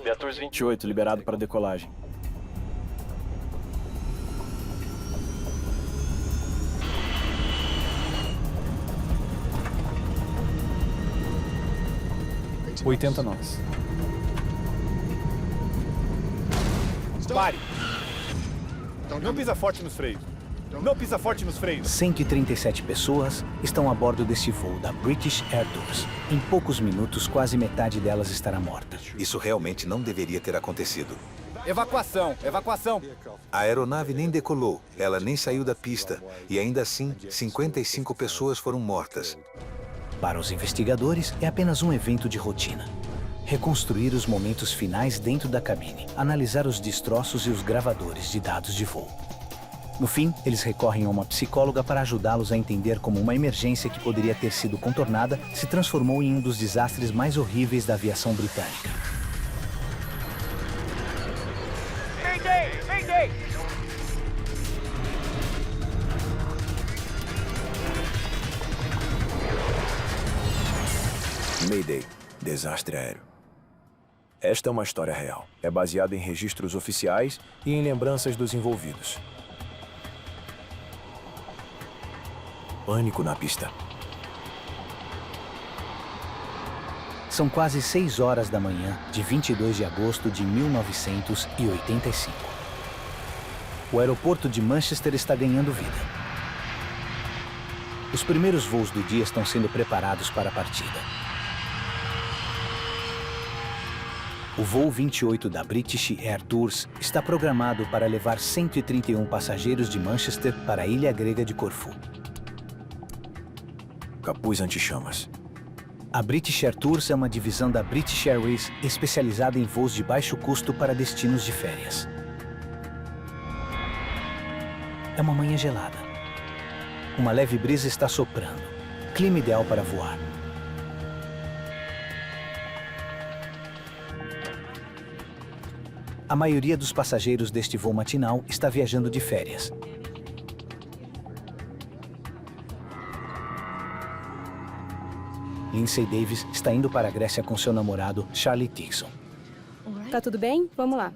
Beatriz 28, liberado para decolagem. Oitenta nós. Pare! Não pisa forte nos freios. Não pisa forte nos freios. 137 pessoas estão a bordo deste voo da British Air Tours. Em poucos minutos, quase metade delas estará morta. Isso realmente não deveria ter acontecido. Evacuação, evacuação. A aeronave nem decolou, ela nem saiu da pista. E ainda assim, 55 pessoas foram mortas. Para os investigadores, é apenas um evento de rotina. Reconstruir os momentos finais dentro da cabine, analisar os destroços e os gravadores de dados de voo. No fim, eles recorrem a uma psicóloga para ajudá-los a entender como uma emergência que poderia ter sido contornada se transformou em um dos desastres mais horríveis da aviação britânica. Mayday! Mayday! Mayday, desastre aéreo. Esta é uma história real. É baseada em registros oficiais e em lembranças dos envolvidos. Pânico na pista. São quase 6 horas da manhã de 22 de agosto de 1985. O aeroporto de Manchester está ganhando vida. Os primeiros voos do dia estão sendo preparados para a partida. O voo 28 da British Air Tours está programado para levar 131 passageiros de Manchester para a ilha grega de Corfu. Capuz anti-chamas. A British Air Tours é uma divisão da British Airways especializada em voos de baixo custo para destinos de férias. É uma manhã gelada. Uma leve brisa está soprando. Clima ideal para voar. A maioria dos passageiros deste voo matinal está viajando de férias. Lindsay Davis está indo para a Grécia com seu namorado, Charlie Dixon. Tá tudo bem? Vamos lá.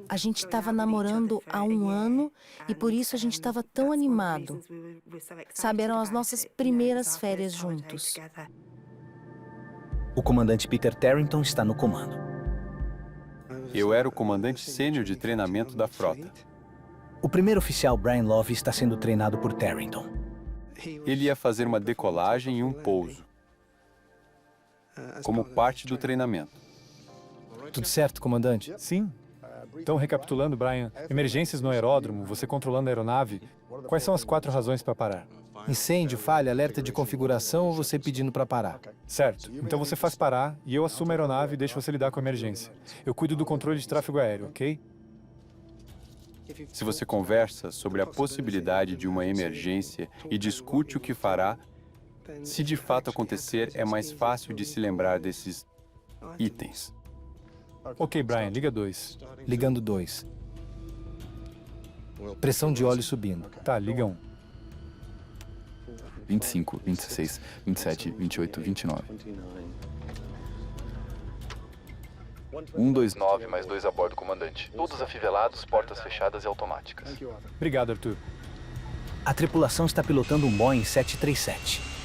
A gente estava namorando há um ano e por isso a gente estava tão animado. Sabe, eram as nossas primeiras férias juntos. O comandante Peter Tarrington está no comando. Eu era o comandante sênior de treinamento da frota. O primeiro oficial, Brian Love, está sendo treinado por Tarrington. Ele ia fazer uma decolagem e um pouso, como parte do treinamento. Tudo certo, comandante? Sim. Então, recapitulando, Brian, emergências no aeródromo, você controlando a aeronave, quais são as 4 razões para parar? Incêndio, falha, alerta de configuração ou você pedindo para parar? Certo. Então você faz parar e eu assumo a aeronave e deixo você lidar com a emergência. Eu cuido do controle de tráfego aéreo, ok? Se você conversa sobre a possibilidade de uma emergência e discute o que fará, se de fato acontecer, é mais fácil de se lembrar desses itens. Ok, Brian, liga 2. Ligando 2. Pressão de óleo subindo. Tá, liga 1. 25, 26, 27, 28, 29. 129 mais 2 a bordo, comandante. Todos afivelados, portas fechadas e automáticas. Obrigado, Arthur. A tripulação está pilotando um Boeing 737.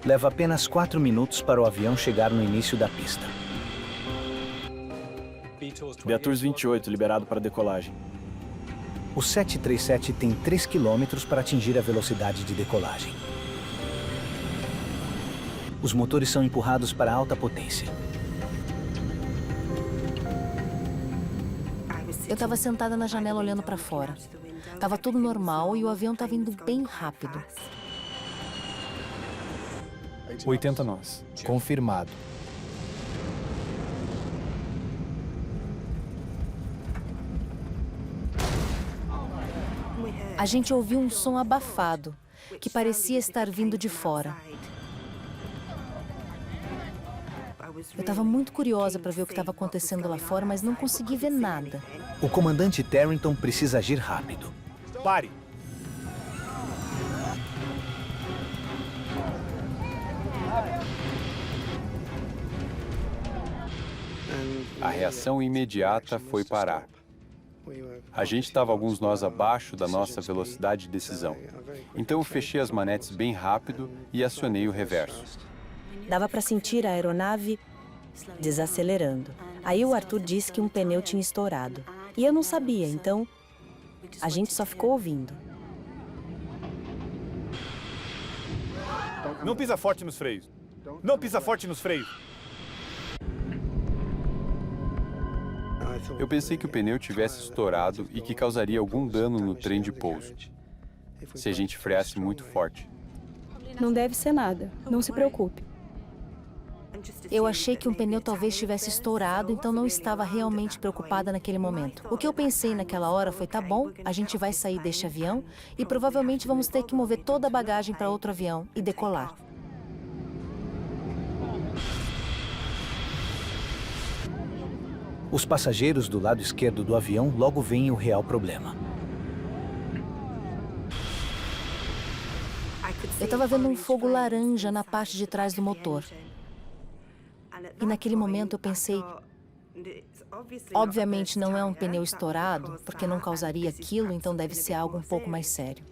Leva apenas 4 minutos para o avião chegar no início da pista. Beatriz 28, liberado para decolagem. O 737 tem 3 quilômetros para atingir a velocidade de decolagem. Os motores são empurrados para alta potência. Eu estava sentada na janela olhando para fora. Tava tudo normal e o avião estava indo bem rápido. 80 nós. Confirmado. A gente ouviu um som abafado, que parecia estar vindo de fora. Eu estava muito curiosa para ver o que estava acontecendo lá fora, mas não consegui ver nada. O comandante Tarrington precisa agir rápido. Pare! A reação imediata foi parar. A gente estava alguns nós abaixo da nossa velocidade de decisão. Então eu fechei as manetes bem rápido e acionei o reverso. Dava para sentir a aeronave desacelerando. Aí o Arthur disse que um pneu tinha estourado. E eu não sabia, então a gente só ficou ouvindo. Não pisa forte nos freios. Não pisa forte nos freios. Eu pensei que o pneu tivesse estourado e que causaria algum dano no trem de pouso, se a gente freasse muito forte. Não deve ser nada. Não se preocupe. Eu achei que um pneu talvez tivesse estourado, então não estava realmente preocupada naquele momento. O que eu pensei naquela hora foi, tá bom, a gente vai sair deste avião e provavelmente vamos ter que mover toda a bagagem para outro avião e decolar. Os passageiros do lado esquerdo do avião logo veem o real problema. Eu estava vendo um fogo laranja na parte de trás do motor. E naquele momento eu pensei, obviamente não é um pneu estourado, porque não causaria aquilo, então deve ser algo um pouco mais sério.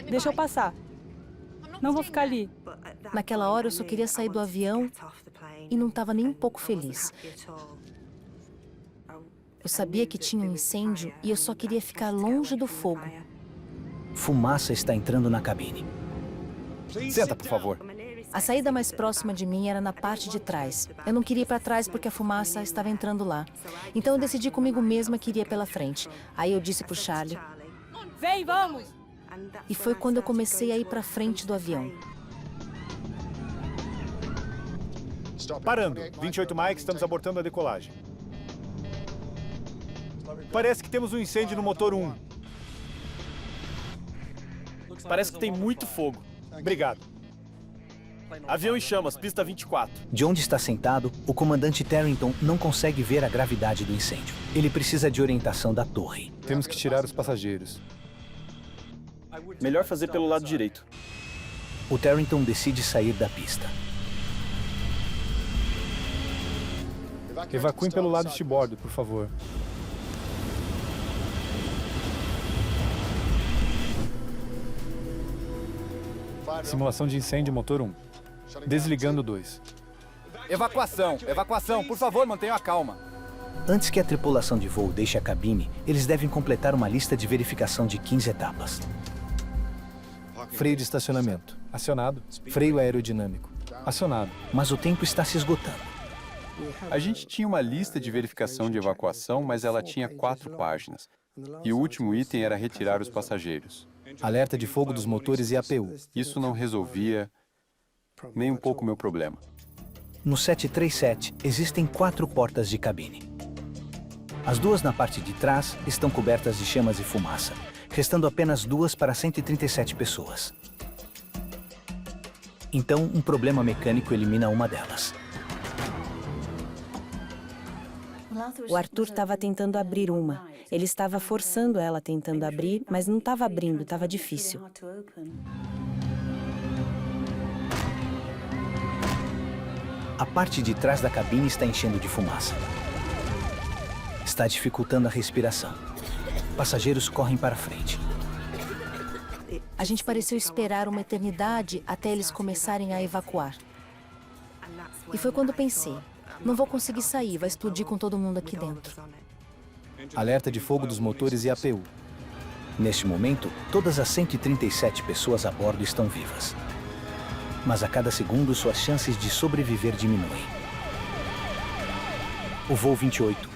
Deixa eu passar. Não vou ficar ali. Naquela hora eu só queria sair do avião e não estava nem um pouco feliz. Eu sabia que tinha um incêndio e eu só queria ficar longe do fogo. Fumaça está entrando na cabine. Senta, por favor. A saída mais próxima de mim era na parte de trás. Eu não queria ir para trás porque a fumaça estava entrando lá. Então eu decidi comigo mesma que iria pela frente. Aí eu disse pro Charlie. Vem, vamos! E foi quando eu comecei a ir para frente do avião. Parando. 28 Mike, estamos abortando a decolagem. Parece que temos um incêndio no motor 1. Parece que tem muito fogo. Obrigado. Avião em chamas, pista 24. De onde está sentado, o comandante Terrington não consegue ver a gravidade do incêndio. Ele precisa de orientação da torre. Temos que tirar os passageiros. Melhor fazer pelo lado direito. O Terrington decide sair da pista. Evacuem pelo lado de bordo, por favor. Simulação de incêndio, motor 1. Desligando 2. Evacuação! Evacuação! Por favor, mantenha a calma. Antes que a tripulação de voo deixe a cabine, eles devem completar uma lista de verificação de 15 etapas. Freio de estacionamento. Acionado. Freio aerodinâmico. Acionado. Mas o tempo está se esgotando. A gente tinha uma lista de verificação de evacuação, mas ela tinha 4 páginas. E o último item era retirar os passageiros. Alerta de fogo dos motores e APU. Isso não resolvia nem um pouco o meu problema. No 737, existem 4 portas de cabine. As 2 na parte de trás estão cobertas de chamas e fumaça, restando apenas 2 para 137 pessoas. Então, um problema mecânico elimina uma delas. O Arthur estava tentando abrir uma. Ele estava forçando ela tentando abrir, mas não estava abrindo, estava difícil. A parte de trás da cabine está enchendo de fumaça. Está dificultando a respiração. Passageiros correm para frente. A gente pareceu esperar uma eternidade até eles começarem a evacuar. E foi quando pensei, não vou conseguir sair, vai explodir com todo mundo aqui dentro. Alerta de fogo dos motores e APU. Neste momento, todas as 137 pessoas a bordo estão vivas. Mas a cada segundo, suas chances de sobreviver diminuem. O voo 28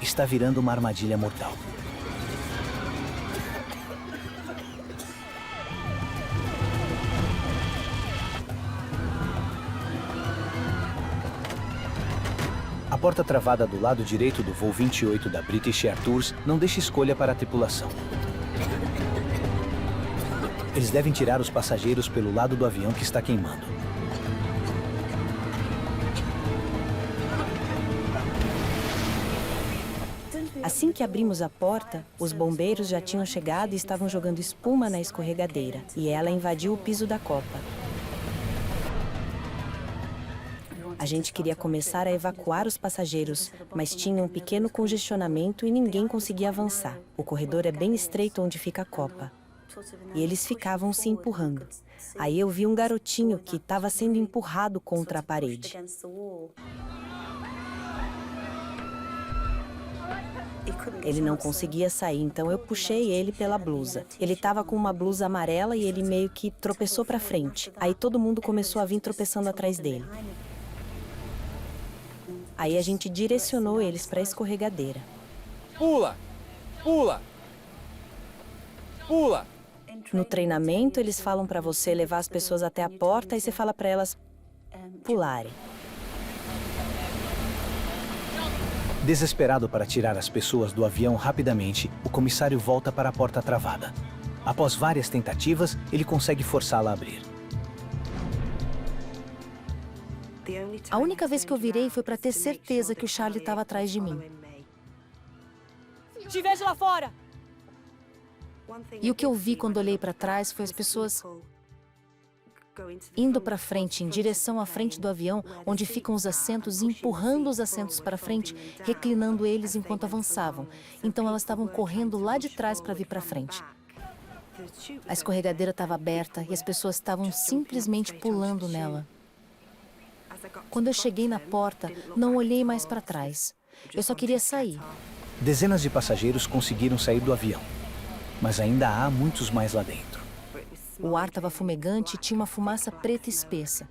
está virando uma armadilha mortal. A porta travada do lado direito do voo 28 da British Air Tours não deixa escolha para a tripulação. Eles devem tirar os passageiros pelo lado do avião que está queimando. Assim que abrimos a porta, os bombeiros já tinham chegado e estavam jogando espuma na escorregadeira, e ela invadiu o piso da copa. A gente queria começar a evacuar os passageiros, mas tinha um pequeno congestionamento e ninguém conseguia avançar. O corredor é bem estreito onde fica a copa. E eles ficavam se empurrando. Aí eu vi um garotinho que estava sendo empurrado contra a parede. Ele não conseguia sair, então eu puxei ele pela blusa. Ele estava com uma blusa amarela e ele meio que tropeçou para frente. Aí todo mundo começou a vir tropeçando atrás dele. Aí a gente direcionou eles para a escorregadeira. Pula! Pula! Pula! No treinamento, eles falam para você levar as pessoas até a porta e você fala para elas pularem. Desesperado para tirar as pessoas do avião rapidamente, o comissário volta para a porta travada. Após várias tentativas, ele consegue forçá-la a abrir. A única vez que eu virei foi para ter certeza que o Charlie estava atrás de mim. Te vejo lá fora! E o que eu vi quando olhei para trás foi as pessoas indo para frente, em direção à frente do avião, onde ficam os assentos, e empurrando os assentos para frente, reclinando eles enquanto avançavam. Então elas estavam correndo lá de trás para vir para frente. A escorregadeira estava aberta e as pessoas estavam simplesmente pulando nela. Quando eu cheguei na porta, não olhei mais para trás. Eu só queria sair. Dezenas de passageiros conseguiram sair do avião, mas ainda há muitos mais lá dentro. O ar estava fumegante e tinha uma fumaça preta espessa.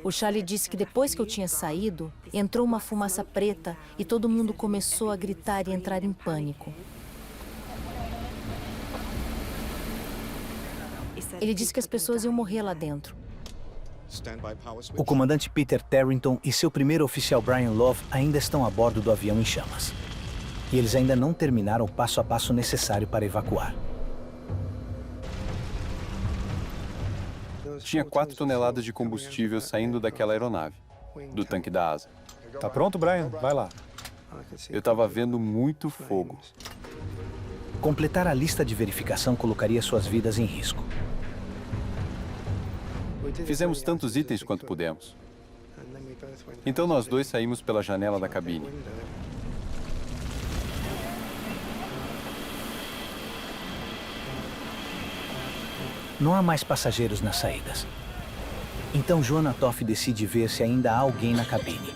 O Charlie disse que depois que eu tinha saído, entrou uma fumaça preta e todo mundo começou a gritar e entrar em pânico. Ele disse que as pessoas iam morrer lá dentro. O comandante Peter Terrington e seu primeiro oficial Brian Love ainda estão a bordo do avião em chamas. E eles ainda não terminaram o passo a passo necessário para evacuar. Tinha 4 toneladas de combustível saindo daquela aeronave, do tanque da asa. Tá pronto, Brian? Vai lá. Eu estava vendo muito fogo. Completar a lista de verificação colocaria suas vidas em risco. Fizemos tantos itens quanto pudemos. Então nós dois saímos pela janela da cabine. Não há mais passageiros nas saídas. Então Joanna Toff decide ver se ainda há alguém na cabine.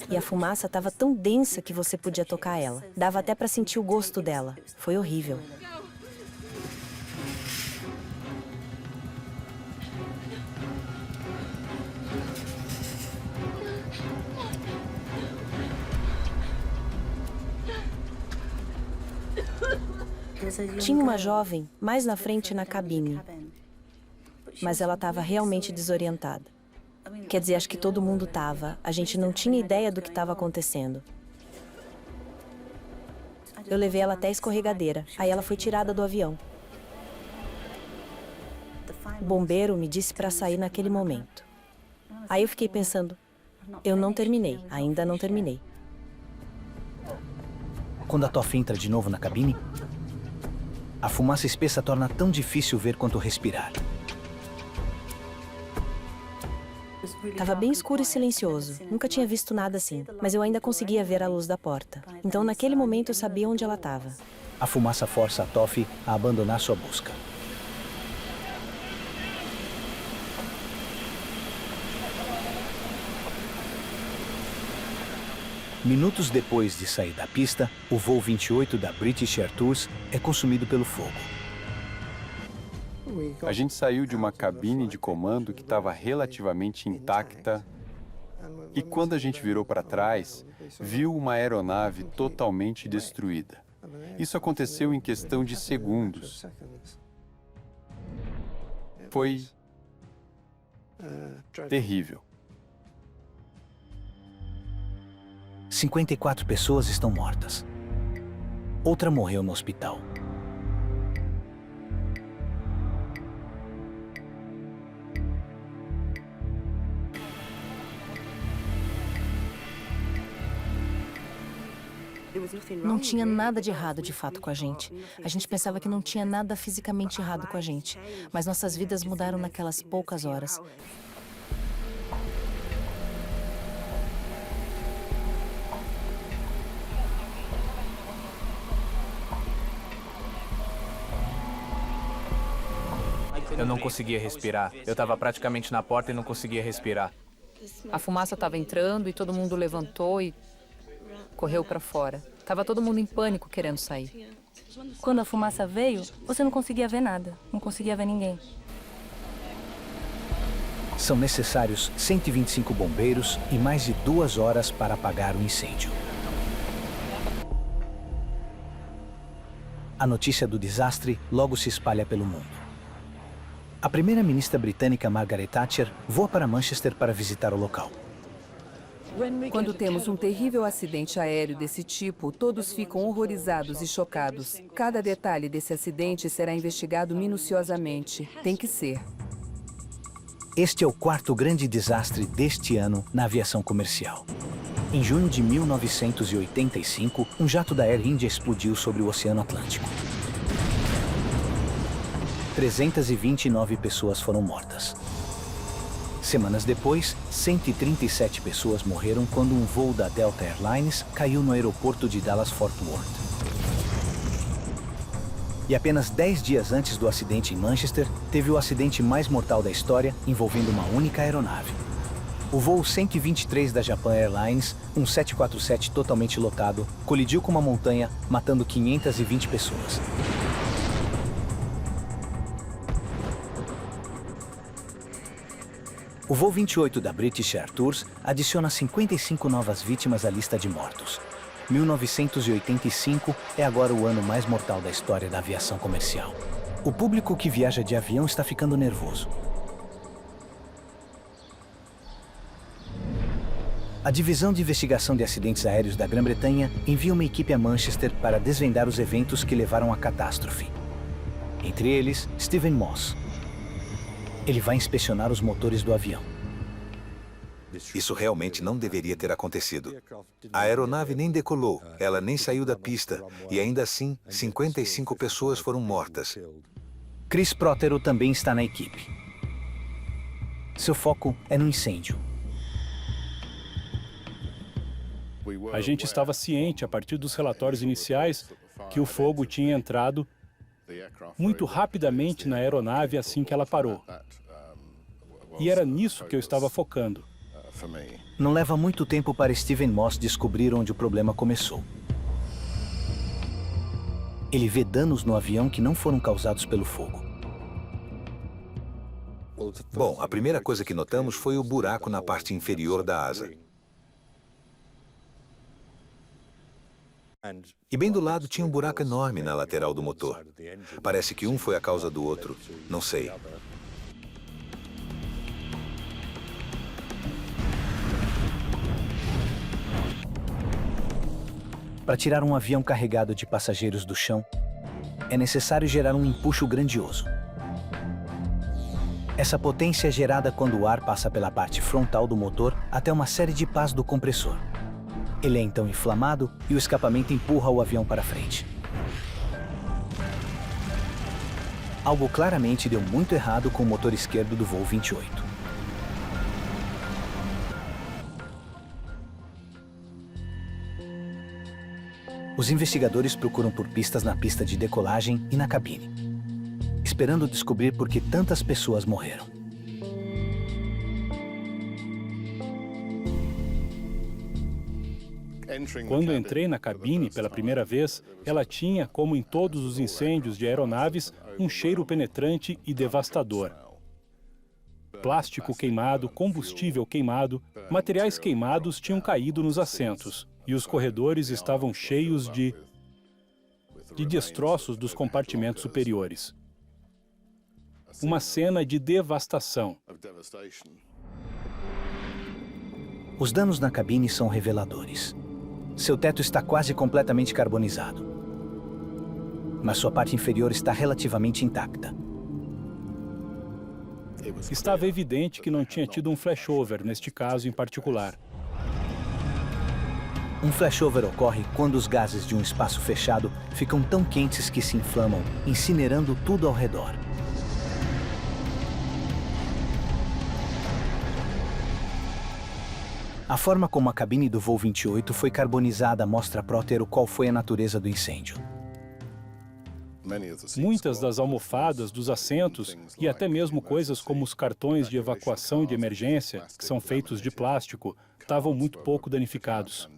E a fumaça estava tão densa que você podia tocar ela. Dava até para sentir o gosto dela. Foi horrível. Tinha uma jovem mais na frente na cabine, mas ela estava realmente desorientada. Quer dizer, acho que todo mundo estava. A gente não tinha ideia do que estava acontecendo. Eu levei ela até a escorregadeira. Aí ela foi tirada do avião. O bombeiro me disse para sair naquele momento. Aí eu fiquei pensando, eu não terminei, ainda não terminei. Quando a Toff entra de novo na cabine, a fumaça espessa torna tão difícil ver quanto respirar. Estava bem escuro e silencioso. Nunca tinha visto nada assim, mas eu ainda conseguia ver a luz da porta. Então, naquele momento, eu sabia onde ela estava. A fumaça força a Toff a abandonar sua busca. Minutos depois de sair da pista, o voo 28 da British Air Tours é consumido pelo fogo. A gente saiu de uma cabine de comando que estava relativamente intacta e quando a gente virou para trás, viu uma aeronave totalmente destruída. Isso aconteceu em questão de segundos. Foi terrível. 54 pessoas estão mortas. Outra morreu no hospital. Não tinha nada de errado de fato com a gente. A gente pensava que não tinha nada fisicamente errado com a gente. Mas nossas vidas mudaram naquelas poucas horas. Eu não conseguia respirar. Eu estava praticamente na porta e não conseguia respirar. A fumaça estava entrando e todo mundo levantou e correu para fora. Tava todo mundo em pânico querendo sair. Quando a fumaça veio, você não conseguia ver nada, não conseguia ver ninguém. São necessários 125 bombeiros e mais de 2 horas para apagar o incêndio. A notícia do desastre logo se espalha pelo mundo. A primeira-ministra britânica Margaret Thatcher voa para Manchester para visitar o local. Quando temos um terrível acidente aéreo desse tipo, todos ficam horrorizados e chocados. Cada detalhe desse acidente será investigado minuciosamente. Tem que ser. Este é o 4º grande desastre deste ano na aviação comercial. Em junho de 1985, um jato da Air India explodiu sobre o Oceano Atlântico. 329 pessoas foram mortas. Semanas depois, 137 pessoas morreram quando um voo da Delta Airlines caiu no aeroporto de Dallas-Fort Worth. E apenas 10 dias antes do acidente em Manchester, teve o acidente mais mortal da história, envolvendo uma única aeronave. O voo 123 da Japan Airlines, um 747 totalmente lotado, colidiu com uma montanha, matando 520 pessoas. O voo 28 da British Air Tours adiciona 55 novas vítimas à lista de mortos. 1985 é agora o ano mais mortal da história da aviação comercial. O público que viaja de avião está ficando nervoso. A Divisão de Investigação de Acidentes Aéreos da Grã-Bretanha envia uma equipe a Manchester para desvendar os eventos que levaram à catástrofe. Entre eles, Stephen Moss. Ele vai inspecionar os motores do avião. Isso realmente não deveria ter acontecido. A aeronave nem decolou, ela nem saiu da pista, e ainda assim, 55 pessoas foram mortas. Chris Prothero também está na equipe. Seu foco é no incêndio. A gente estava ciente, a partir dos relatórios iniciais, que o fogo tinha entrado muito rapidamente na aeronave assim que ela parou. E era nisso que eu estava focando. Não leva muito tempo para Stephen Moss descobrir onde o problema começou. Ele vê danos no avião que não foram causados pelo fogo. Bom, a primeira coisa que notamos foi o buraco na parte inferior da asa. E bem do lado tinha um buraco enorme na lateral do motor. Parece que um foi a causa do outro. Não sei. Para tirar um avião carregado de passageiros do chão, é necessário gerar um empuxo grandioso. Essa potência é gerada quando o ar passa pela parte frontal do motor até uma série de pás do compressor. Ele é então inflamado e o escapamento empurra o avião para frente. Algo claramente deu muito errado com o motor esquerdo do voo 28. Os investigadores procuram por pistas na pista de decolagem e na cabine, esperando descobrir por que tantas pessoas morreram. Quando entrei na cabine pela primeira vez, ela tinha, como em todos os incêndios de aeronaves, um cheiro penetrante e devastador. Plástico queimado, combustível queimado, materiais queimados tinham caído nos assentos, e os corredores estavam cheios de destroços dos compartimentos superiores. Uma cena de devastação. Os danos na cabine são reveladores. Seu teto está quase completamente carbonizado, mas sua parte inferior está relativamente intacta. Estava evidente que não tinha tido um flashover neste caso em particular. Um flashover ocorre quando os gases de um espaço fechado ficam tão quentes que se inflamam, incinerando tudo ao redor. A forma como a cabine do voo 28 foi carbonizada mostra a Prótero qual foi a natureza do incêndio. Muitas das almofadas, dos assentos e até mesmo coisas como os cartões de evacuação e de emergência, que são feitos de plástico, estavam muito pouco danificados.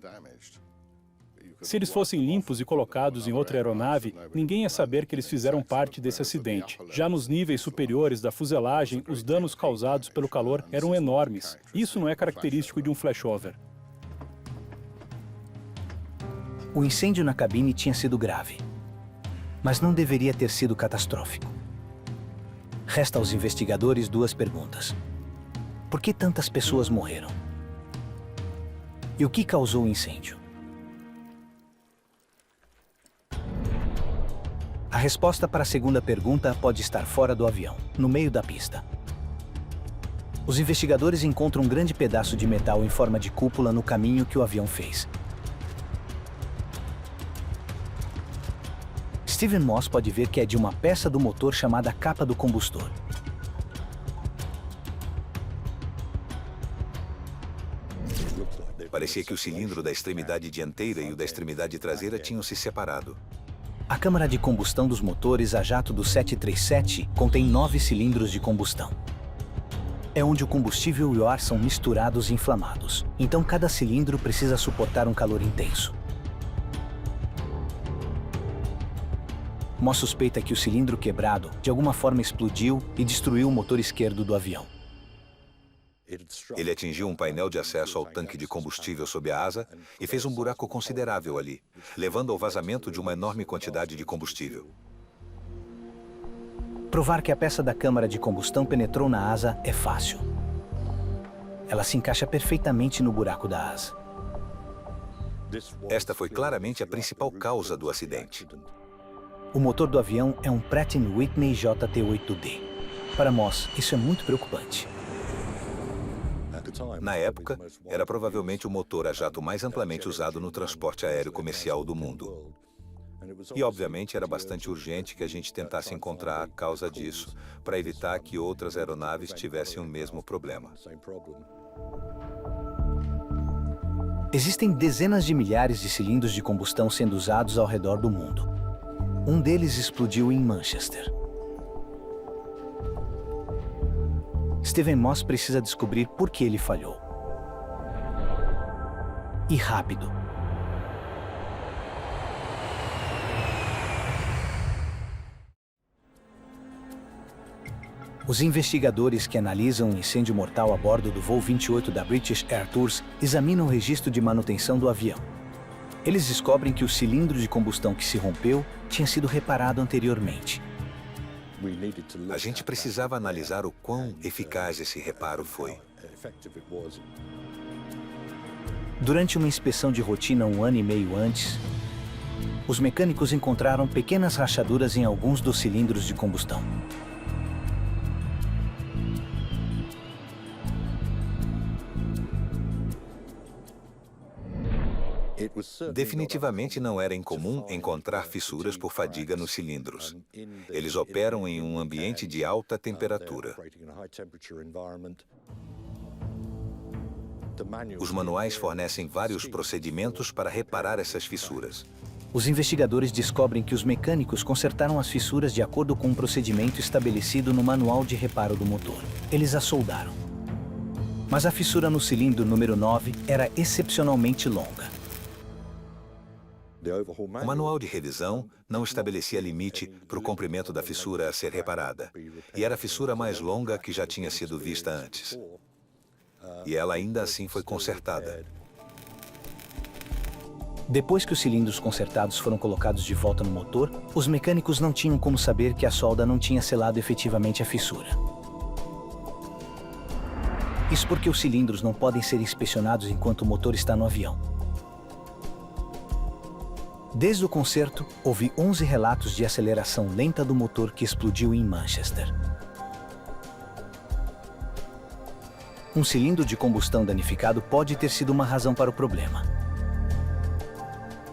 Se eles fossem limpos e colocados em outra aeronave, ninguém ia saber que eles fizeram parte desse acidente. Já nos níveis superiores da fuselagem, os danos causados pelo calor eram enormes. Isso não é característico de um flashover. O incêndio na cabine tinha sido grave, mas não deveria ter sido catastrófico. Resta aos investigadores duas perguntas. Por que tantas pessoas morreram? E o que causou o incêndio? A resposta para a segunda pergunta pode estar fora do avião, no meio da pista. Os investigadores encontram um grande pedaço de metal em forma de cúpula no caminho que o avião fez. Steven Moss pode ver que é de uma peça do motor chamada capa do combustor. Parecia que o cilindro da extremidade dianteira e o da extremidade traseira tinham se separado. A câmara de combustão dos motores a jato do 737 contém 9 cilindros de combustão. É onde o combustível e o ar são misturados e inflamados. Então cada cilindro precisa suportar um calor intenso. Moss suspeita que o cilindro quebrado, de alguma forma, explodiu e destruiu o motor esquerdo do avião. Ele atingiu um painel de acesso ao tanque de combustível sob a asa e fez um buraco considerável ali, levando ao vazamento de uma enorme quantidade de combustível. Provar que a peça da câmara de combustão penetrou na asa é fácil. Ela se encaixa perfeitamente no buraco da asa. Esta foi claramente a principal causa do acidente. O motor do avião é um Pratt & Whitney JT8D. Para Moss, isso é muito preocupante. Na época, era provavelmente o motor a jato mais amplamente usado no transporte aéreo comercial do mundo. E, obviamente, era bastante urgente que a gente tentasse encontrar a causa disso, para evitar que outras aeronaves tivessem o mesmo problema. Existem dezenas de milhares de cilindros de combustão sendo usados ao redor do mundo. Um deles explodiu em Manchester. Steven Moss precisa descobrir por que ele falhou. E rápido. Os investigadores que analisam o incêndio mortal a bordo do voo 28 da British Air Tours examinam o registro de manutenção do avião. Eles descobrem que o cilindro de combustão que se rompeu tinha sido reparado anteriormente. A gente precisava analisar o quão eficaz esse reparo foi. Durante uma inspeção de rotina 1 ano e meio antes, os mecânicos encontraram pequenas rachaduras em alguns dos cilindros de combustão. Definitivamente não era incomum encontrar fissuras por fadiga nos cilindros. Eles operam em um ambiente de alta temperatura. Os manuais fornecem vários procedimentos para reparar essas fissuras. Os investigadores descobrem que os mecânicos consertaram as fissuras de acordo com um procedimento estabelecido no manual de reparo do motor. Eles as soldaram. Mas a fissura no cilindro número 9 era excepcionalmente longa. O manual de revisão não estabelecia limite para o comprimento da fissura a ser reparada. E era a fissura mais longa que já tinha sido vista antes. E ela ainda assim foi consertada. Depois que os cilindros consertados foram colocados de volta no motor, os mecânicos não tinham como saber que a solda não tinha selado efetivamente a fissura. Isso porque os cilindros não podem ser inspecionados enquanto o motor está no avião. Desde o concerto, houve 11 relatos de aceleração lenta do motor que explodiu em Manchester. Um cilindro de combustão danificado pode ter sido uma razão para o problema.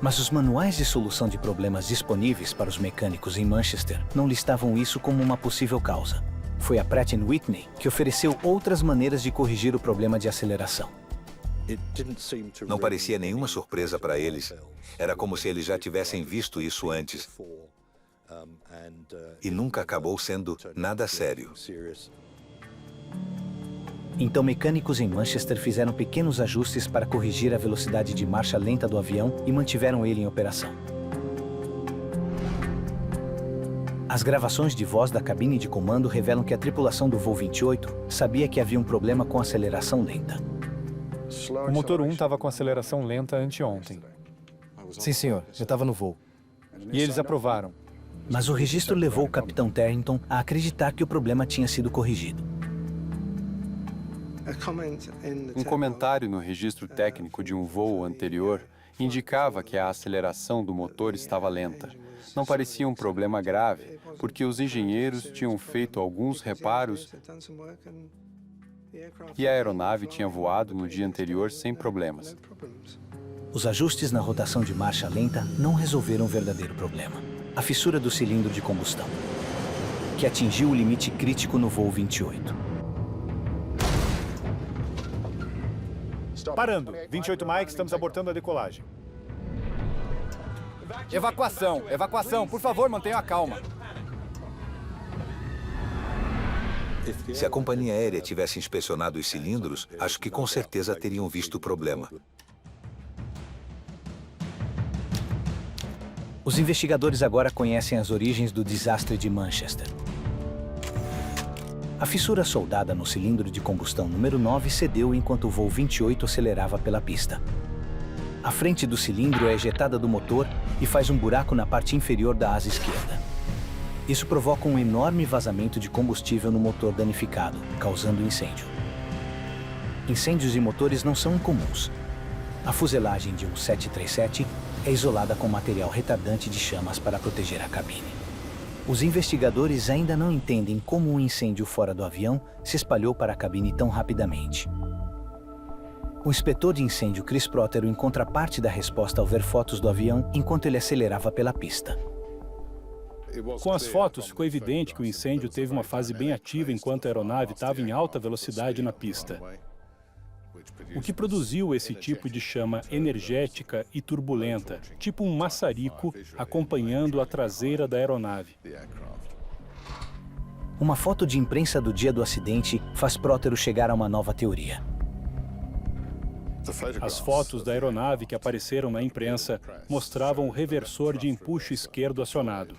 Mas os manuais de solução de problemas disponíveis para os mecânicos em Manchester não listavam isso como uma possível causa. Foi a Pratt & Whitney que ofereceu outras maneiras de corrigir o problema de aceleração. Não parecia nenhuma surpresa para eles. Era como se eles já tivessem visto isso antes. E nunca acabou sendo nada sério. Então, mecânicos em Manchester fizeram pequenos ajustes para corrigir a velocidade de marcha lenta do avião e mantiveram ele em operação. As gravações de voz da cabine de comando revelam que a tripulação do voo 28 sabia que havia um problema com aceleração lenta. O motor 1 estava com aceleração lenta anteontem. Sim, senhor. Eu estava no voo. E eles aprovaram. Mas o registro levou o capitão Terrington a acreditar que o problema tinha sido corrigido. Um comentário no registro técnico de um voo anterior indicava que a aceleração do motor estava lenta. Não parecia um problema grave, porque os engenheiros tinham feito alguns reparos e a aeronave tinha voado no dia anterior sem problemas. Os ajustes na rotação de marcha lenta não resolveram o verdadeiro problema: a fissura do cilindro de combustão, que atingiu o limite crítico no voo 28. Parando. 28 Mike, estamos abortando a decolagem. Evacuação, evacuação. Por favor, mantenha a calma. Se a companhia aérea tivesse inspecionado os cilindros, acho que com certeza teriam visto o problema. Os investigadores agora conhecem as origens do desastre de Manchester. A fissura soldada no cilindro de combustão número 9 cedeu enquanto o voo 28 acelerava pela pista. A frente do cilindro é ejetada do motor e faz um buraco na parte inferior da asa esquerda. Isso provoca um enorme vazamento de combustível no motor danificado, causando incêndio. Incêndios de motores não são incomuns. A fuselagem de um 737 é isolada com material retardante de chamas para proteger a cabine. Os investigadores ainda não entendem como um incêndio fora do avião se espalhou para a cabine tão rapidamente. O inspetor de incêndio Chris Prothero encontra parte da resposta ao ver fotos do avião enquanto ele acelerava pela pista. Com as fotos, ficou evidente que o incêndio teve uma fase bem ativa enquanto a aeronave estava em alta velocidade na pista, o que produziu esse tipo de chama energética e turbulenta, tipo um maçarico acompanhando a traseira da aeronave. Uma foto de imprensa do dia do acidente faz Prothero chegar a uma nova teoria. As fotos da aeronave que apareceram na imprensa mostravam o reversor de empuxo esquerdo acionado.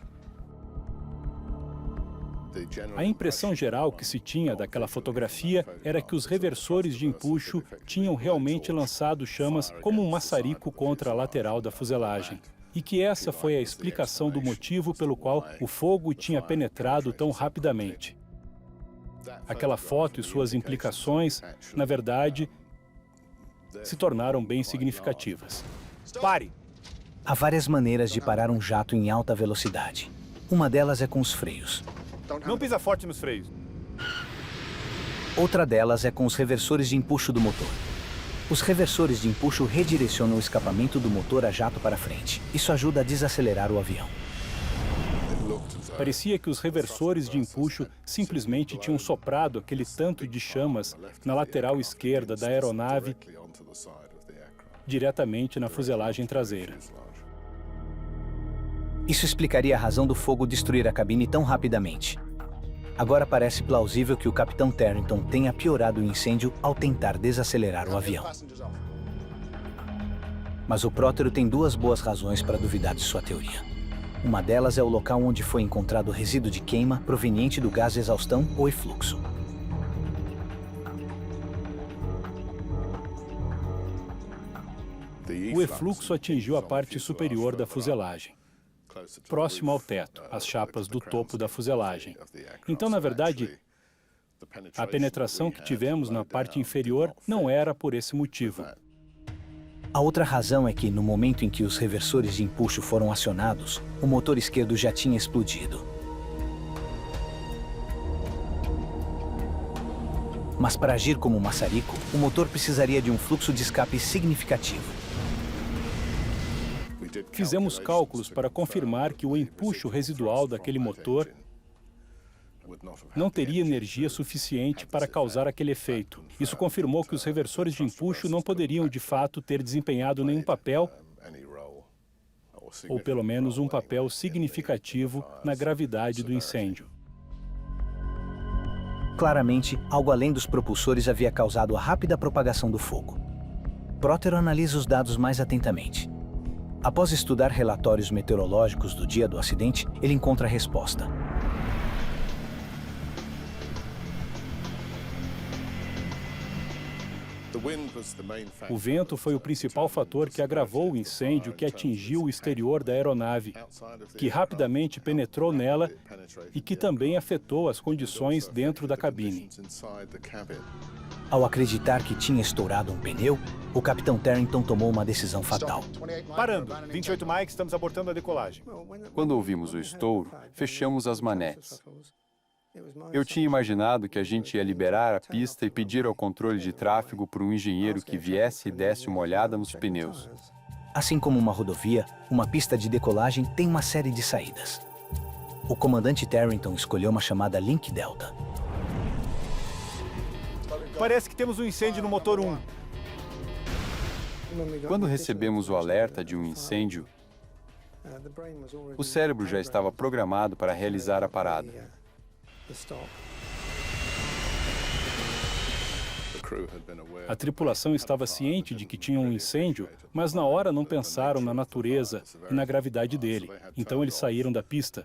A impressão geral que se tinha daquela fotografia era que os reversores de empuxo tinham realmente lançado chamas como um maçarico contra a lateral da fuselagem, e que essa foi a explicação do motivo pelo qual o fogo tinha penetrado tão rapidamente. Aquela foto e suas implicações, na verdade, se tornaram bem significativas. Pare! Há várias maneiras de parar um jato em alta velocidade. Uma delas é com os freios. Não pisa forte nos freios. Outra delas é com os reversores de empuxo do motor. Os reversores de empuxo redirecionam o escapamento do motor a jato para frente. Isso ajuda a desacelerar o avião. Parecia que os reversores de empuxo simplesmente tinham soprado aquele tanto de chamas na lateral esquerda da aeronave diretamente na fuselagem traseira. Isso explicaria a razão do fogo destruir a cabine tão rapidamente. Agora parece plausível que o capitão Terrington tenha piorado o incêndio ao tentar desacelerar o avião. Mas o Prothero tem duas boas razões para duvidar de sua teoria. Uma delas é o local onde foi encontrado o resíduo de queima proveniente do gás de exaustão ou efluxo. O efluxo atingiu a parte superior da fuselagem, próximo ao teto, as chapas do topo da fuselagem. Então, na verdade, a penetração que tivemos na parte inferior não era por esse motivo. A outra razão é que, no momento em que os reversores de empuxo foram acionados, o motor esquerdo já tinha explodido. Mas para agir como um maçarico, o motor precisaria de um fluxo de escape significativo. Fizemos cálculos para confirmar que o empuxo residual daquele motor não teria energia suficiente para causar aquele efeito. Isso confirmou que os reversores de empuxo não poderiam, de fato, ter desempenhado nenhum papel, ou pelo menos um papel significativo na gravidade do incêndio. Claramente, algo além dos propulsores havia causado a rápida propagação do fogo. Prótero analisa os dados mais atentamente. Após estudar relatórios meteorológicos do dia do acidente, ele encontra a resposta. O vento foi o principal fator que agravou o incêndio que atingiu o exterior da aeronave, que rapidamente penetrou nela e que também afetou as condições dentro da cabine. Ao acreditar que tinha estourado um pneu, o capitão Terrington tomou uma decisão fatal. Parando. 28 Mike, estamos abortando a decolagem. Quando ouvimos o estouro, fechamos as manetes. Eu tinha imaginado que a gente ia liberar a pista e pedir ao controle de tráfego para um engenheiro que viesse e desse uma olhada nos pneus. Assim como uma rodovia, uma pista de decolagem tem uma série de saídas. O comandante Terrington escolheu uma chamada Link Delta. Parece que temos um incêndio no motor 1. Quando recebemos o alerta de um incêndio, o cérebro já estava programado para realizar a parada. A tripulação estava ciente de que tinha um incêndio, mas na hora não pensaram na natureza e na gravidade dele. Então eles saíram da pista.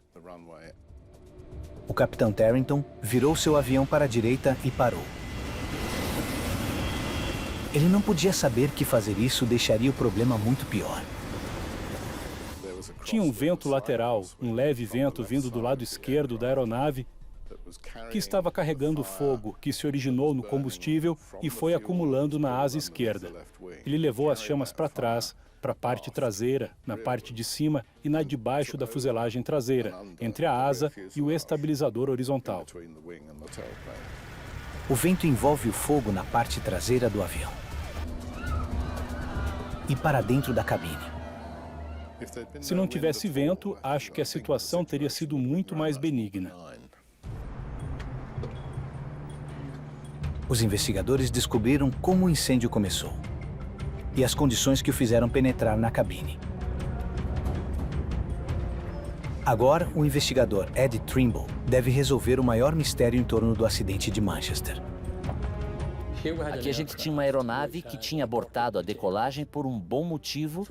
O capitão Terrington virou seu avião para a direita e parou. Ele não podia saber que fazer isso deixaria o problema muito pior. Tinha um vento lateral, um leve vento vindo do lado esquerdo da aeronave, que estava carregando fogo que se originou no combustível e foi acumulando na asa esquerda. Ele levou as chamas para trás, para a parte traseira, na parte de cima e na de baixo da fuselagem traseira, entre a asa e o estabilizador horizontal. O vento envolve o fogo na parte traseira do avião e para dentro da cabine. Se não tivesse vento, acho que a situação teria sido muito mais benigna. Os investigadores descobriram como o incêndio começou e as condições que o fizeram penetrar na cabine. Agora, o investigador Ed Trimble deve resolver o maior mistério em torno do acidente de Manchester. Aqui a gente tinha uma aeronave que tinha abortado a decolagem por um bom motivo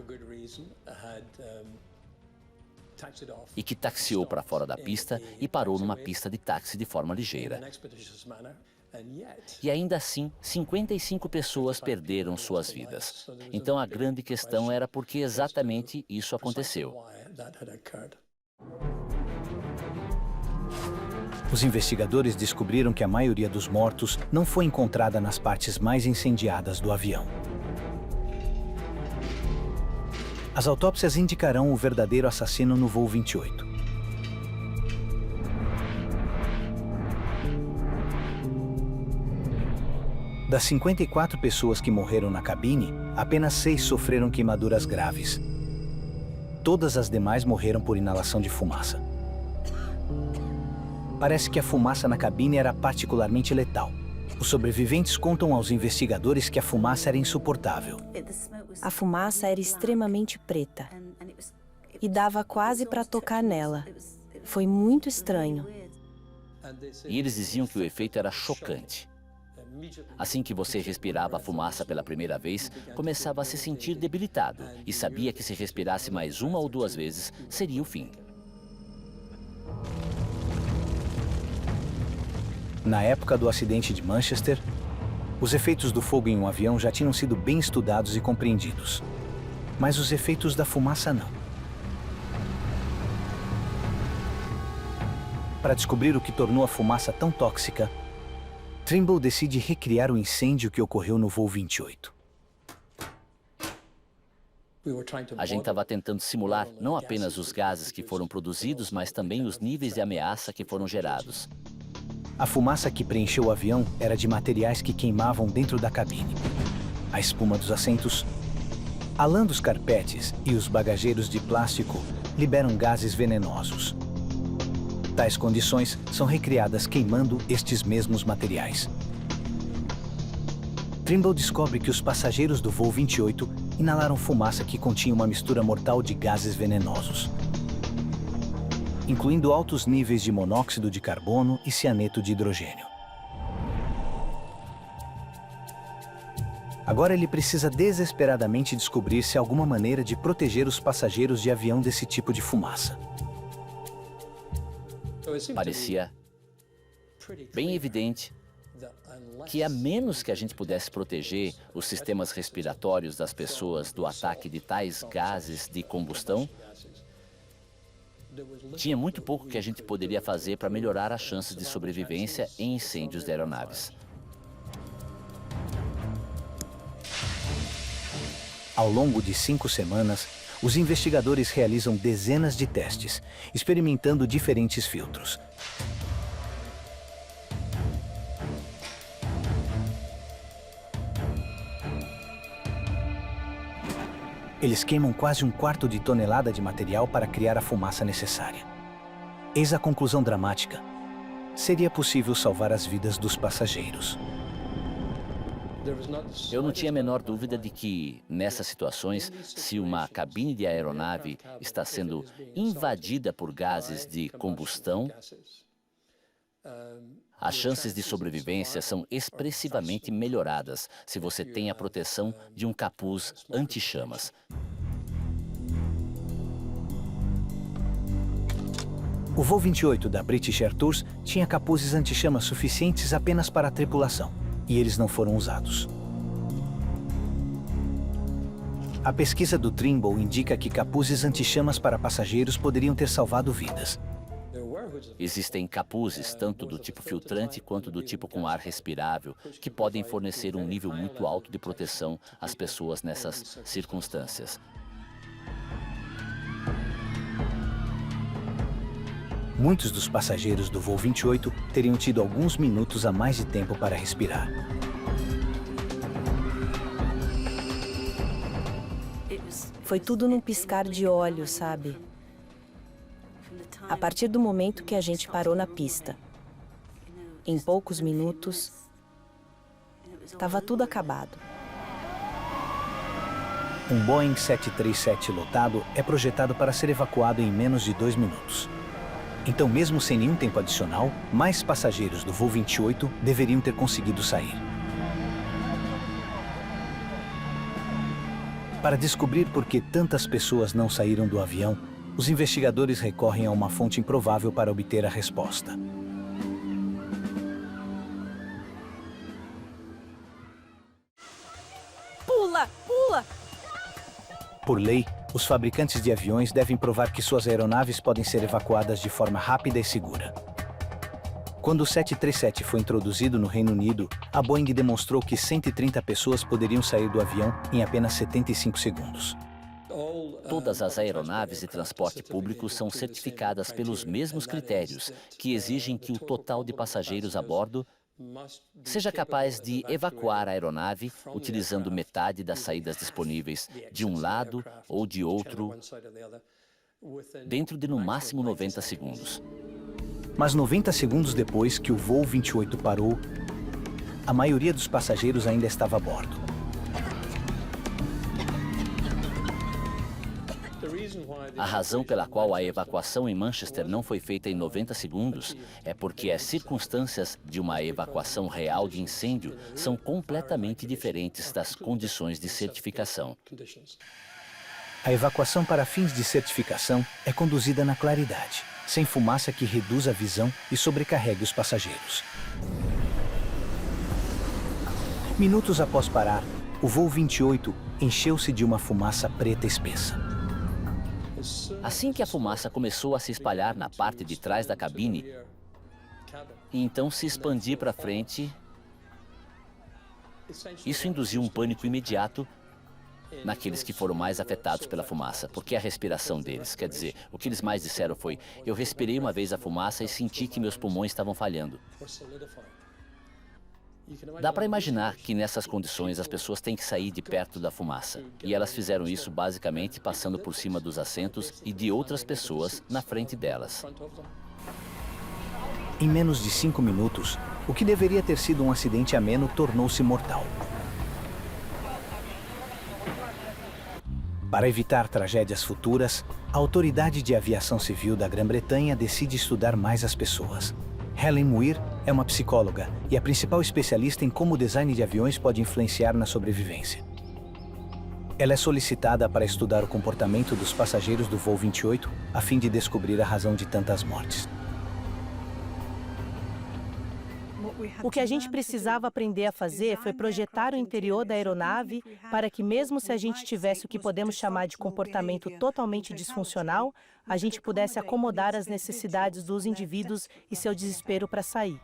e que taxiou para fora da pista e parou numa pista de táxi de forma ligeira. E ainda assim, 55 pessoas perderam suas vidas. Então a grande questão era por que exatamente isso aconteceu. Os investigadores descobriram que a maioria dos mortos não foi encontrada nas partes mais incendiadas do avião. As autópsias indicarão o verdadeiro assassino no voo 28. Das 54 pessoas que morreram na cabine, apenas 6 sofreram queimaduras graves. Todas as demais morreram por inalação de fumaça. Parece que a fumaça na cabine era particularmente letal. Os sobreviventes contam aos investigadores que a fumaça era insuportável. A fumaça era extremamente preta e dava quase para tocar nela. Foi muito estranho. E eles diziam que o efeito era chocante. Assim que você respirava a fumaça pela primeira vez, começava a se sentir debilitado e sabia que se respirasse mais 1 ou 2 vezes, seria o fim. Na época do acidente de Manchester, os efeitos do fogo em um avião já tinham sido bem estudados e compreendidos. Mas os efeitos da fumaça não. Para descobrir o que tornou a fumaça tão tóxica, Trimble decide recriar o incêndio que ocorreu no voo 28. A gente estava tentando simular não apenas os gases que foram produzidos, mas também os níveis de ameaça que foram gerados. A fumaça que preencheu o avião era de materiais que queimavam dentro da cabine. A espuma dos assentos, A lã dos carpetes e os bagageiros de plástico liberam gases venenosos. Tais condições são recriadas queimando estes mesmos materiais. Trimble descobre que os passageiros do voo 28 inalaram fumaça que continha uma mistura mortal de gases venenosos, incluindo altos níveis de monóxido de carbono e cianeto de hidrogênio. Agora ele precisa desesperadamente descobrir se há alguma maneira de proteger os passageiros de avião desse tipo de fumaça. Parecia bem evidente que, a menos que a gente pudesse proteger os sistemas respiratórios das pessoas do ataque de tais gases de combustão, tinha muito pouco que a gente poderia fazer para melhorar as chances de sobrevivência em incêndios de aeronaves. Ao longo de 5 semanas, os investigadores realizam dezenas de testes, experimentando diferentes filtros. Eles queimam quase 1/4 de tonelada de material para criar a fumaça necessária. Eis a conclusão dramática. Seria possível salvar as vidas dos passageiros. Eu não tinha a menor dúvida de que, nessas situações, se uma cabine de aeronave está sendo invadida por gases de combustão, as chances de sobrevivência são expressivamente melhoradas se você tem a proteção de um capuz anti-chamas. O voo 28 da British Air Tours tinha capuzes anti-chamas suficientes apenas para a tripulação, e eles não foram usados. A pesquisa do Trimble indica que capuzes anti-chamas para passageiros poderiam ter salvado vidas. Existem capuzes, tanto do tipo filtrante quanto do tipo com ar respirável, que podem fornecer um nível muito alto de proteção às pessoas nessas circunstâncias. Muitos dos passageiros do voo 28 teriam tido alguns minutos a mais de tempo para respirar. Foi tudo num piscar de olhos, sabe? A partir do momento que a gente parou na pista. Em poucos minutos, estava tudo acabado. Um Boeing 737 lotado é projetado para ser evacuado em menos de 2 minutos. Então, mesmo sem nenhum tempo adicional, mais passageiros do voo 28 deveriam ter conseguido sair. Para descobrir por que tantas pessoas não saíram do avião, os investigadores recorrem a uma fonte improvável para obter a resposta. Pula! Pula! Por lei, os fabricantes de aviões devem provar que suas aeronaves podem ser evacuadas de forma rápida e segura. Quando o 737 foi introduzido no Reino Unido, a Boeing demonstrou que 130 pessoas poderiam sair do avião em apenas 75 segundos. Todas as aeronaves de transporte público são certificadas pelos mesmos critérios, que exigem que o total de passageiros a bordo seja capaz de evacuar a aeronave utilizando metade das saídas disponíveis de um lado ou de outro dentro de no máximo 90 segundos. Mas 90 segundos depois que o voo 28 parou, a maioria dos passageiros ainda estava a bordo. A razão pela qual a evacuação em Manchester não foi feita em 90 segundos é porque as circunstâncias de uma evacuação real de incêndio são completamente diferentes das condições de certificação. A evacuação para fins de certificação é conduzida na claridade, sem fumaça que reduza a visão e sobrecarregue os passageiros. Minutos após parar, o voo 28 encheu-se de uma fumaça preta espessa. Assim que a fumaça começou a se espalhar na parte de trás da cabine, e então se expandir para frente, isso induziu um pânico imediato naqueles que foram mais afetados pela fumaça, porque a respiração deles, quer dizer, o que eles mais disseram foi: eu respirei uma vez a fumaça e senti que meus pulmões estavam falhando. Dá para imaginar que nessas condições as pessoas têm que sair de perto da fumaça. E elas fizeram isso basicamente passando por cima dos assentos e de outras pessoas na frente delas. Em menos de 5 minutos, o que deveria ter sido um acidente ameno tornou-se mortal. Para evitar tragédias futuras, a Autoridade de Aviação Civil da Grã-Bretanha decide estudar mais as pessoas. Helen Muir é uma psicóloga e a principal especialista em como o design de aviões pode influenciar na sobrevivência. Ela é solicitada para estudar o comportamento dos passageiros do voo 28, a fim de descobrir a razão de tantas mortes. O que a gente precisava aprender a fazer foi projetar o interior da aeronave para que, mesmo se a gente tivesse o que podemos chamar de comportamento totalmente disfuncional, a gente pudesse acomodar as necessidades dos indivíduos e seu desespero para sair.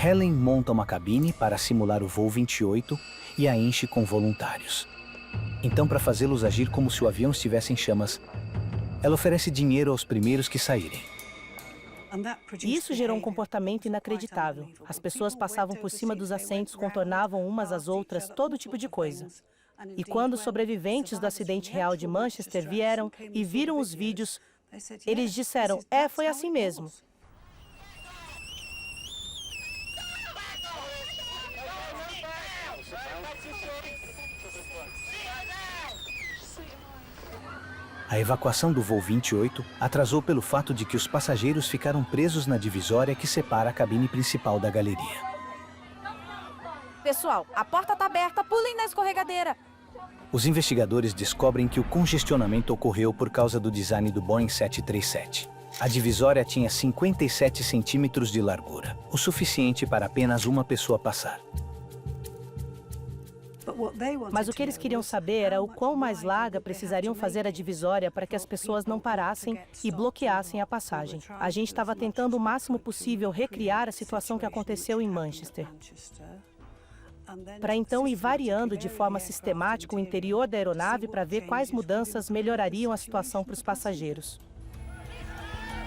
Helen monta uma cabine para simular o voo 28 e a enche com voluntários. Então, para fazê-los agir como se o avião estivesse em chamas, ela oferece dinheiro aos primeiros que saírem. Isso gerou um comportamento inacreditável. As pessoas passavam por cima dos assentos, contornavam umas às outras, todo tipo de coisa. E quando os sobreviventes do acidente real de Manchester vieram e viram os vídeos, eles disseram, foi assim mesmo. A evacuação do voo 28 atrasou pelo fato de que os passageiros ficaram presos na divisória que separa a cabine principal da galeria. Pessoal, a porta está aberta, pulem na escorregadeira. Os investigadores descobrem que o congestionamento ocorreu por causa do design do Boeing 737. A divisória tinha 57 centímetros de largura, o suficiente para apenas uma pessoa passar. Mas o que eles queriam saber era o quão mais larga precisariam fazer a divisória para que as pessoas não parassem e bloqueassem a passagem. A gente estava tentando o máximo possível recriar a situação que aconteceu em Manchester, para então ir variando de forma sistemática o interior da aeronave para ver quais mudanças melhorariam a situação para os passageiros.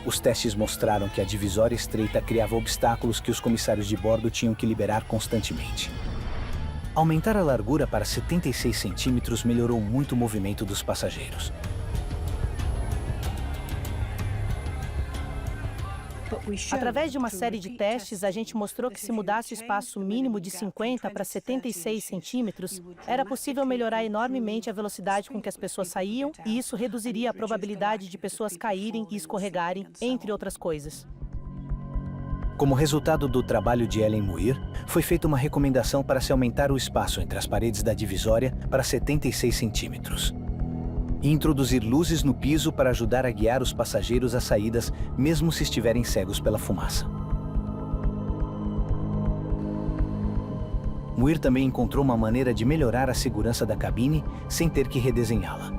Os testes mostraram que a divisória estreita criava obstáculos que os comissários de bordo tinham que liberar constantemente. Aumentar a largura para 76 centímetros melhorou muito o movimento dos passageiros. Através de uma série de testes, a gente mostrou que se mudasse o espaço mínimo de 50 para 76 centímetros, era possível melhorar enormemente a velocidade com que as pessoas saíam, e isso reduziria a probabilidade de pessoas caírem e escorregarem, entre outras coisas. Como resultado do trabalho de Helen Muir, foi feita uma recomendação para se aumentar o espaço entre as paredes da divisória para 76 centímetros. E introduzir luzes no piso para ajudar a guiar os passageiros às saídas, mesmo se estiverem cegos pela fumaça. Muir também encontrou uma maneira de melhorar a segurança da cabine sem ter que redesenhá-la.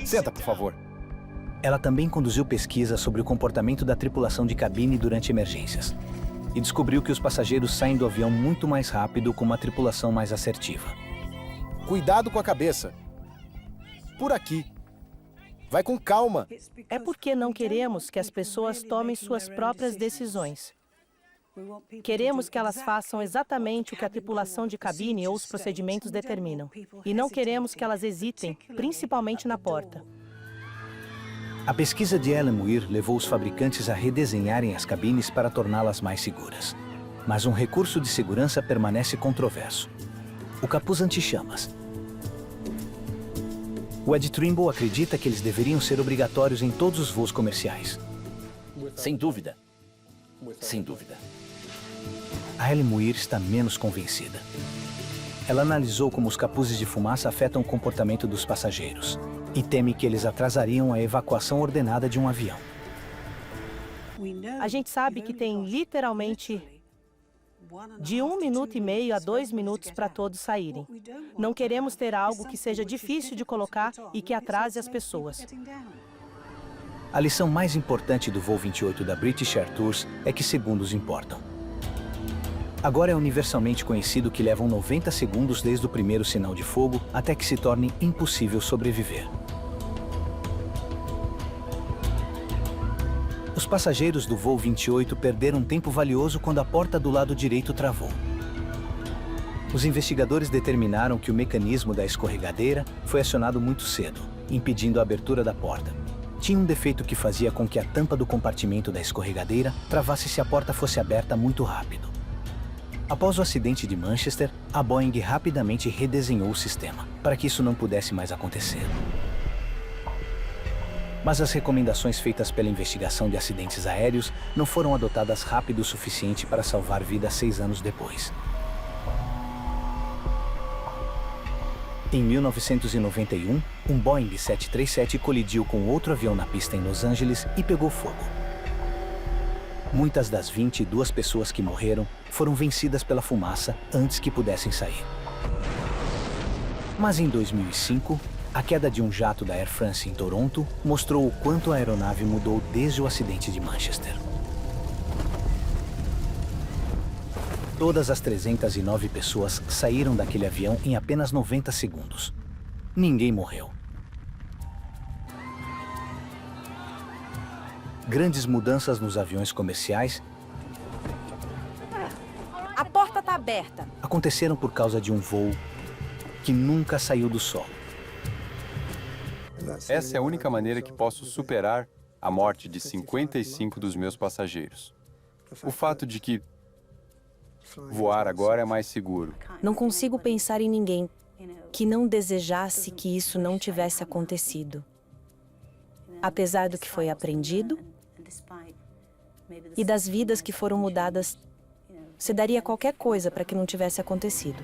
Senta, por favor. Ela também conduziu pesquisa sobre o comportamento da tripulação de cabine durante emergências e descobriu que os passageiros saem do avião muito mais rápido com uma tripulação mais assertiva. Cuidado com a cabeça. Por aqui. Vai com calma. É porque não queremos que as pessoas tomem suas próprias decisões. Queremos que elas façam exatamente o que a tripulação de cabine ou os procedimentos determinam. E não queremos que elas hesitem, principalmente na porta. A pesquisa de Helen Muir levou os fabricantes a redesenharem as cabines para torná-las mais seguras. Mas um recurso de segurança permanece controverso: o capuz anti-chamas. O Ed Trimble acredita que eles deveriam ser obrigatórios em todos os voos comerciais. Sem dúvida. Sem dúvida. A Helen Muir está menos convencida. Ela analisou como os capuzes de fumaça afetam o comportamento dos passageiros e teme que eles atrasariam a evacuação ordenada de um avião. A gente sabe que tem literalmente de 1 minuto e meio a 2 minutos para todos saírem. Não queremos ter algo que seja difícil de colocar e que atrase as pessoas. A lição mais importante do voo 28 da British Air Tours é que segundos importam. Agora é universalmente conhecido que levam 90 segundos desde o primeiro sinal de fogo até que se torne impossível sobreviver. Os passageiros do voo 28 perderam tempo valioso quando a porta do lado direito travou. Os investigadores determinaram que o mecanismo da escorregadeira foi acionado muito cedo, impedindo a abertura da porta. Tinha um defeito que fazia com que a tampa do compartimento da escorregadeira travasse se a porta fosse aberta muito rápido. Após o acidente de Manchester, a Boeing rapidamente redesenhou o sistema, para que isso não pudesse mais acontecer. Mas as recomendações feitas pela investigação de acidentes aéreos não foram adotadas rápido o suficiente para salvar vidas 6 anos depois. Em 1991, um Boeing 737 colidiu com outro avião na pista em Los Angeles e pegou fogo. Muitas das 22 pessoas que morreram foram vencidas pela fumaça antes que pudessem sair. Mas em 2005, a queda de um jato da Air France em Toronto mostrou o quanto a aeronave mudou desde o acidente de Manchester. Todas as 309 pessoas saíram daquele avião em apenas 90 segundos. Ninguém morreu. Grandes mudanças nos aviões comerciais A porta está aberta. aconteceram por causa de um voo que nunca saiu do solo. Essa é a única maneira que posso superar a morte de 55 dos meus passageiros. O fato de que voar agora é mais seguro. Não consigo pensar em ninguém que não desejasse que isso não tivesse acontecido. Apesar do que foi aprendido e das vidas que foram mudadas, você daria qualquer coisa para que não tivesse acontecido.